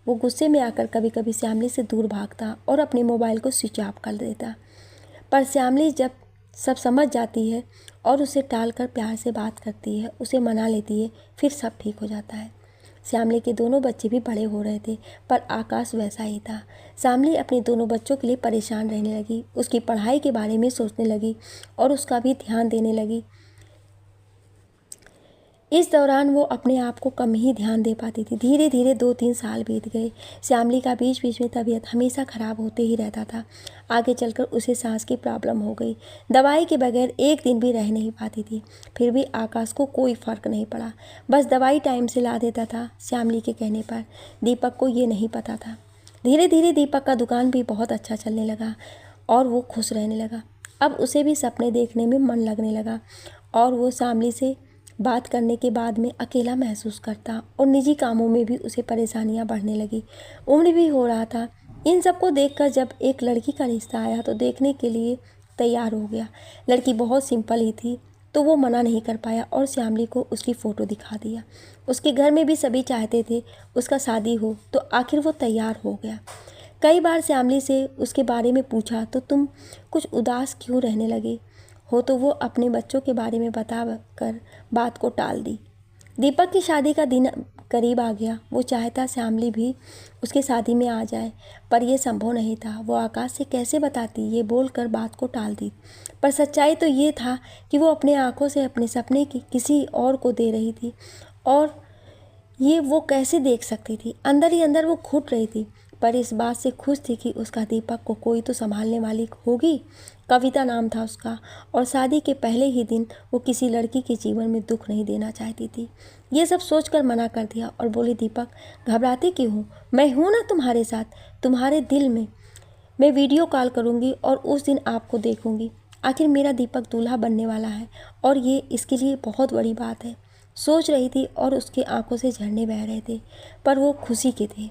A: वो गुस्से में आकर कभी कभी श्यामली से दूर भागता और अपने मोबाइल को स्विच ऑफ कर देता। पर श्यामली जब सब समझ जाती है और उसे टालकर प्यार से बात करती है, उसे मना लेती है, फिर सब ठीक हो जाता है। श्यामली के दोनों बच्चे भी बड़े हो रहे थे, पर आकाश वैसा ही था। श्यामली अपने दोनों बच्चों के लिए परेशान रहने लगी, उसकी पढ़ाई के बारे में सोचने लगी और उसका भी ध्यान देने लगी। इस दौरान वो अपने आप को कम ही ध्यान दे पाती थी। धीरे धीरे 2-3 साल बीत गए। श्यामली का बीच बीच में तबीयत हमेशा ख़राब होते ही रहता था। आगे चलकर उसे सांस की प्रॉब्लम हो गई। दवाई के बगैर एक दिन भी रह नहीं पाती थी। फिर भी आकाश को कोई फ़र्क नहीं पड़ा। बस दवाई टाइम से ला देता था श्यामली के कहने पर। दीपक को ये नहीं पता था। धीरे धीरे दीपक का दुकान भी बहुत अच्छा चलने लगा और वो खुश रहने लगा। अब उसे भी सपने देखने में मन लगने लगा और वो श्यामली से बात करने के बाद में अकेला महसूस करता और निजी कामों में भी उसे परेशानियां बढ़ने लगी। उम्र भी हो रहा था। इन सबको देखकर जब एक लड़की का रिश्ता आया तो देखने के लिए तैयार हो गया। लड़की बहुत सिंपल ही थी तो वो मना नहीं कर पाया और श्यामली को उसकी फ़ोटो दिखा दिया। उसके घर में भी सभी चाहते थे उसका शादी हो, तो आखिर वो तैयार हो गया। कई बार श्यामली से उसके बारे में पूछा तो तुम कुछ उदास क्यों रहने लगी हो, तो वो अपने बच्चों के बारे में बता कर बात को टाल दी। दीपक की शादी का दिन करीब आ गया। वो चाहता श्यामली भी उसकी शादी में आ जाए, पर यह संभव नहीं था। वो आकाश से कैसे बताती, ये बोलकर बात को टाल दी। पर सच्चाई तो ये था कि वो अपने आंखों से अपने सपने की किसी और को दे रही थी, और ये वो कैसे देख सकती थी। अंदर ही अंदर वो घुट रही थी, पर इस बात से खुश थी कि उसका दीपक को कोई तो संभालने वाली होगी। कविता नाम था उसका, और शादी के पहले ही दिन वो किसी लड़की के जीवन में दुख नहीं देना चाहती थी। ये सब सोचकर मना कर दिया और बोली, दीपक घबराते क्यों हो, मैं हूँ ना तुम्हारे साथ, तुम्हारे दिल में। मैं वीडियो कॉल करूँगी और उस दिन आपको देखूँगी। आखिर मेरा दीपक दूल्हा बनने वाला है और ये इसके लिए बहुत बड़ी बात है। सोच रही थी और उसकी आंखों से झरने बह रहे थे, पर वो खुशी के थे।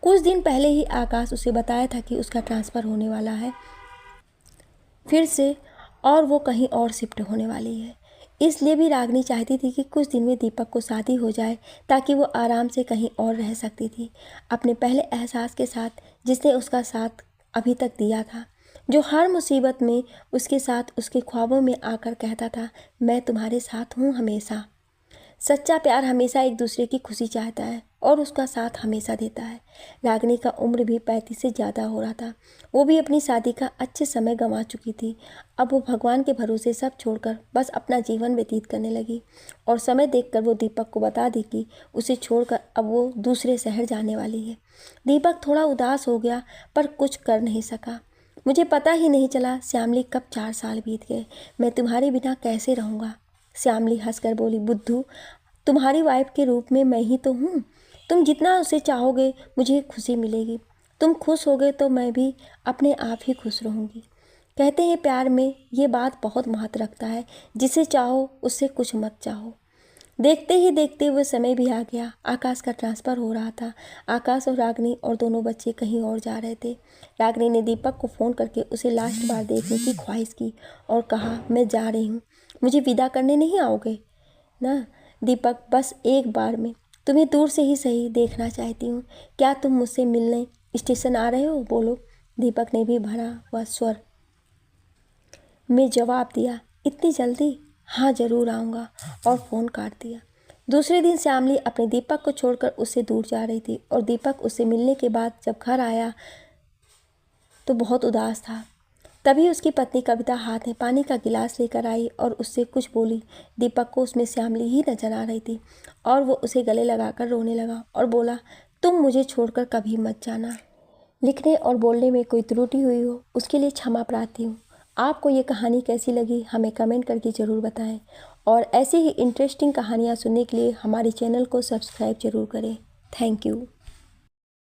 A: कुछ दिन पहले ही आकाश उसे बताया था कि उसका ट्रांसफ़र होने वाला है फिर से, और वो कहीं और शिफ्ट होने वाली है। इसलिए भी रागिनी चाहती थी कि कुछ दिन में दीपक को शादी हो जाए ताकि वो आराम से कहीं और रह सकती थी, अपने पहले एहसास के साथ जिसने उसका साथ अभी तक दिया था, जो हर मुसीबत में उसके साथ उसके ख्वाबों में आकर कहता था, मैं तुम्हारे साथ हूँ हमेशा। सच्चा प्यार हमेशा एक दूसरे की खुशी चाहता है और उसका साथ हमेशा देता है। रागिनी का उम्र भी 35 से ज़्यादा हो रहा था। वो भी अपनी शादी का अच्छे समय गंवा चुकी थी। अब वो भगवान के भरोसे सब छोड़कर बस अपना जीवन व्यतीत करने लगी, और समय देखकर वो दीपक को बता दी कि उसे छोड़कर अब वो दूसरे शहर जाने वाली है। दीपक थोड़ा उदास हो गया, पर कुछ कर नहीं सका। मुझे पता ही नहीं चला श्यामली कब 4 साल बीत गए। मैं तुम्हारे बिना कैसे रहूँगा। श्यामली हंसकर बोली, बुद्धू, तुम्हारी वाइफ के रूप में मैं ही तो हूँ। तुम जितना उसे चाहोगे मुझे खुशी मिलेगी। तुम खुश होगे तो मैं भी अपने आप ही खुश रहूँगी। कहते हैं प्यार में ये बात बहुत महत्व रखता है, जिसे चाहो उससे कुछ मत चाहो। देखते ही देखते हुए समय भी आ गया। आकाश का ट्रांसफ़र हो रहा था। आकाश और रागनी और दोनों बच्चे कहीं और जा रहे थे। रागनी ने दीपक को फ़ोन करके उसे लास्ट बार देखने की ख्वाहिश की और कहा, मैं जा रही हूँ, मुझे विदा करने नहीं आओगे ना? दीपक, बस एक बार में तुम्हें दूर से ही सही देखना चाहती हूँ। क्या तुम मुझसे मिलने स्टेशन आ रहे हो? बोलो। दीपक ने भी भरा हुआ स्वर में जवाब दिया, इतनी जल्दी? हाँ ज़रूर आऊँगा, और फ़ोन काट दिया। दूसरे दिन श्यामली अपने दीपक को छोड़कर उससे दूर जा रही थी और दीपक उससे मिलने के बाद जब घर आया तो बहुत उदास था। तभी उसकी पत्नी कविता हाथ में पानी का गिलास लेकर आई और उससे कुछ बोली। दीपक को उसमें श्यामली ही नजर आ रही थी और वो उसे गले लगाकर रोने लगा और बोला, तुम मुझे छोड़कर कभी मत जाना। लिखने और बोलने में कोई त्रुटि हुई हो उसके लिए क्षमा प्रार्थी हूँ। आपको ये कहानी कैसी लगी हमें कमेंट करके ज़रूर बताएं और ऐसे ही इंटरेस्टिंग कहानियाँ सुनने के लिए हमारे चैनल को सब्सक्राइब ज़रूर करें। Thank you.